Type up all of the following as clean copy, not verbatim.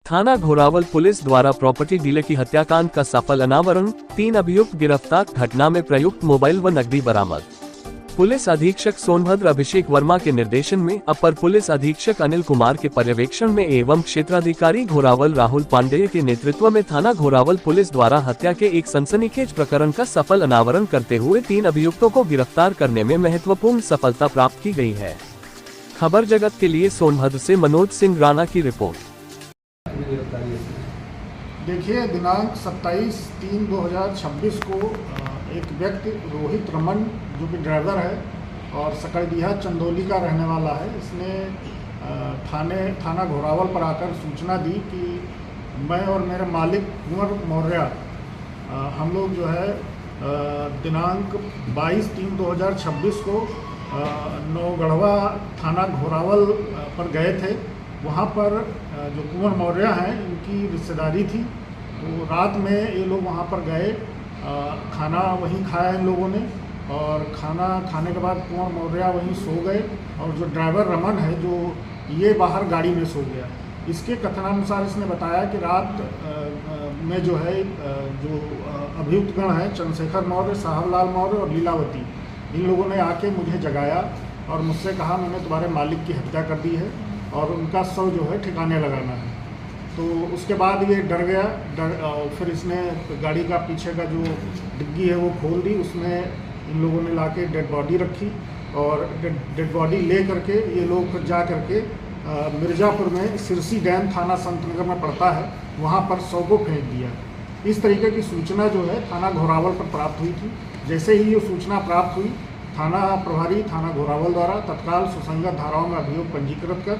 थाना घोरावल पुलिस द्वारा property dealer की हत्याकांड का सफल अनावरण, 3 अभियुक्त गिरफ्तार, घटना में प्रयुक्त मोबाइल व नकदी बरामद। पुलिस अधीक्षक सोनभद्र अभिषेक वर्मा के निर्देशन में अपर पुलिस अधीक्षक अनिल कुमार के पर्यवेक्षण में एवं क्षेत्राधिकारी घोरावल राहुल पांडेय के नेतृत्व में थाना घोरावल पुलिस द्वारा हत्या के एक सनसनीखेज प्रकरण का सफल अनावरण करते हुए 3 अभियुक्तों को गिरफ्तार करने में महत्वपूर्ण सफलता प्राप्त की गई है। खबर जगत के लिए सोनभद्र से मनोज सिंह राणा की रिपोर्ट। देखिए, दिनांक 27/3/2026 को एक व्यक्ति रोहित रमन, जो कि ड्राइवर है और सकड़डीहा चंदौली का रहने वाला है, इसने थाना घोरावल पर आकर सूचना दी कि मैं और मेरे मालिक कुंवर मौर्य हम लोग जो है दिनांक 22/3/2026 को नौगढ़वा थाना घोरावल पर गए थे। वहाँ पर जो कुंवर मौर्य हैं, इनकी रिश्तेदारी थी, तो रात में ये लोग वहाँ पर गए, खाना वहीं खाया इन लोगों ने, और खाना खाने के बाद कुंवर मौर्य वहीं सो गए और जो ड्राइवर रमन है, जो ये बाहर गाड़ी में सो गया। इसके कथनानुसार इसने बताया कि रात में जो है जो अभियुक्तगण हैं, चंद्रशेखर मौर्य, साहबलाल मौर्य और लीलावती, इन लोगों ने आके मुझे जगाया और मुझसे कहा मैंने तुम्हारे मालिक की हत्या कर दी है और उनका शव जो है ठिकाने लगाना है। तो उसके बाद ये डर गया, फिर इसने गाड़ी का पीछे का जो डिग्गी है वो खोल दी, उसमें इन लोगों ने लाके डेड बॉडी रखी और डेड बॉडी ले करके ये लोग फिर जा करके मिर्ज़ापुर में सिरसी डैम थाना संतनगर में पड़ता है, वहाँ पर शव को फेंक दिया। इस तरीके की सूचना जो है थाना घोरावल पर प्राप्त हुई थी। जैसे ही ये सूचना प्राप्त हुई, थाना प्रभारी थाना घोरावल द्वारा तत्काल सुसंगत धाराओं में अभियोग पंजीकृत कर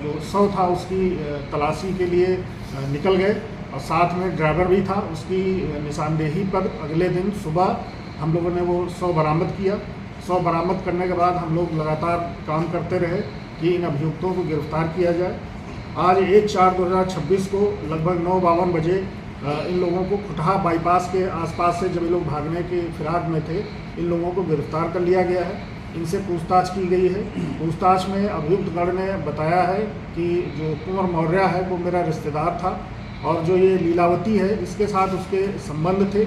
जो शव था उसकी तलाशी के लिए निकल गए और साथ में ड्राइवर भी था। उसकी निशानदेही पर अगले दिन सुबह हम लोगों ने वो शव बरामद किया। शव बरामद करने के बाद हम लोग लगातार काम करते रहे कि इन अभियुक्तों को गिरफ्तार किया जाए। आज 1/4/2026 को लगभग 9:52 बजे इन लोगों को खुटहा बाईपास के आसपास से, जब ये लोग भागने के फिराक में थे, इन लोगों को गिरफ्तार कर लिया गया है। इनसे पूछताछ की गई है। पूछताछ में अभियुक्तगण ने बताया है कि जो कुंवर मौर्य है वो मेरा रिश्तेदार था और जो ये लीलावती है इसके साथ उसके संबंध थे।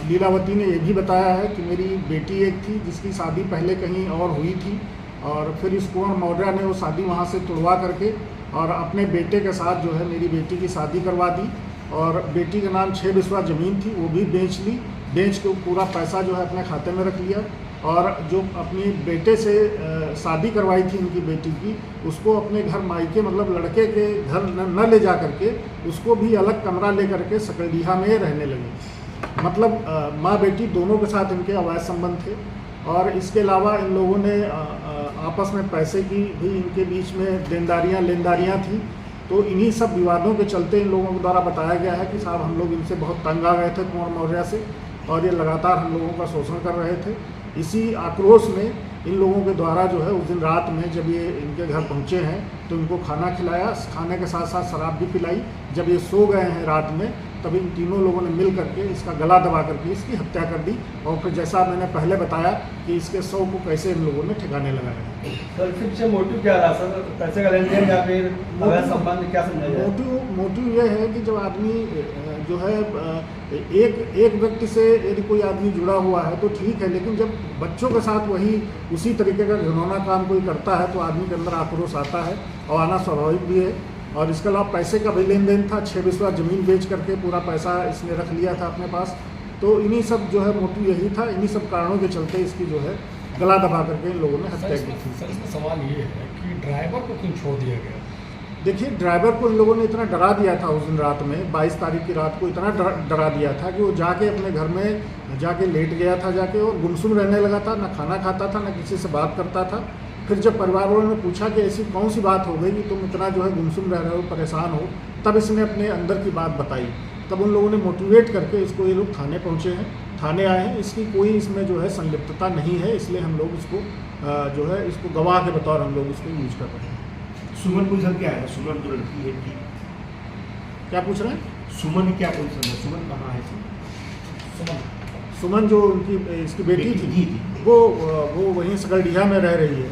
लीलावती ने ये भी बताया है कि मेरी बेटी एक थी जिसकी शादी पहले कहीं और हुई थी और फिर इस कुंवर मौर्य ने वो शादी वहाँ से तुड़वा करके और अपने बेटे के साथ जो है मेरी बेटी की शादी करवा दी और बेटी के नाम 6 बिस्वा ज़मीन थी, वो भी बेच ली। बेच के पूरा पैसा जो है अपने खाते में रख लिया और जो अपनी बेटे से शादी करवाई थी इनकी बेटी की, उसको अपने घर मायके मतलब लड़के के घर न ले जा करके उसको भी अलग कमरा ले करके सकड़डीहा में रहने लगे। मतलब माँ बेटी दोनों के साथ इनके अवैध संबंध थे। और इसके अलावा इन लोगों ने आपस में पैसे की भी इनके बीच में लेनदारियाँ थी। तो इन्हीं सब विवादों के चलते इन लोगों के द्वारा बताया गया है कि साहब हम लोग इनसे बहुत तंग आ गए थे कुंवर मौर्य से और ये लगातार हम लोगों का शोषण कर रहे थे। इसी आक्रोश में इन लोगों के द्वारा जो है उस दिन रात में जब ये इनके घर पहुँचे हैं तो इनको खाना खिलाया, खाने के साथ साथ शराब भी पिलाई। जब ये सो गए हैं रात में, तब इन तीनों लोगों ने मिल करके इसका गला दबा करके इसकी हत्या कर दी और फिर जैसा मैंने पहले बताया कि इसके शव को कैसे इन लोगों ने ठिकाने लगाया। सर पीछे मोटिव क्या रहा सर? पैसे का लेन देन या फिर अवैध संबंध, क्या समझा जाए? मोटिव ये है कि जब आदमी जो है एक व्यक्ति से यदि कोई आदमी जुड़ा हुआ है तो ठीक है, लेकिन जब बच्चों के साथ वही उसी तरीके का घिनौना काम कोई करता है तो आदमी के अंदर आक्रोश आता है और आना स्वाभाविक भी है। और इसके अलावा पैसे का भी लेन देन था, 6 बिस्वा ज़मीन बेच करके पूरा पैसा इसने रख लिया था अपने पास। तो इन्हीं सब जो है मोटिव यही था, इन्हीं सब कारणों के चलते इसकी जो है गला दबा करके इन लोगों ने हत्या की थी। सर इसमें सवाल ये है कि ड्राइवर को क्यों छोड़ दिया गया? देखिए, ड्राइवर को इन लोगों ने इतना डरा दिया था उस दिन रात में, 22 तारीख की रात को इतना डरा दिया था कि वो जाके अपने घर में जाके लेट गया था जाके और गुमसुम रहने लगा था, ना खाना खाता था, ना किसी से बात करता था। फिर जब परिवार वालों ने पूछा कि ऐसी कौन सी बात हो गई कि तुम इतना जो है गुमसुम रह रहे हो, परेशान हो, तब इसने अपने अंदर की बात बताई। तब उन लोगों ने मोटिवेट करके इसको, ये लोग थाने पहुँचे हैं, थाने आए हैं, इसकी कोई इसमें जो है संलिप्तता नहीं है, इसलिए हम लोग इसको जो है इसको गवाह के बतौर हम लोग इसको यूज कर रहे हैं। सुमन पोजीशन क्या है? सुमन जो लड़की है की क्या पूछ रहे हैं? सुमन क्या पोजीशन है? सुमन कहाँ है? सुमन जो उनकी इसकी बेटी थी वो वहीं सकड़डीहा में रह रही है।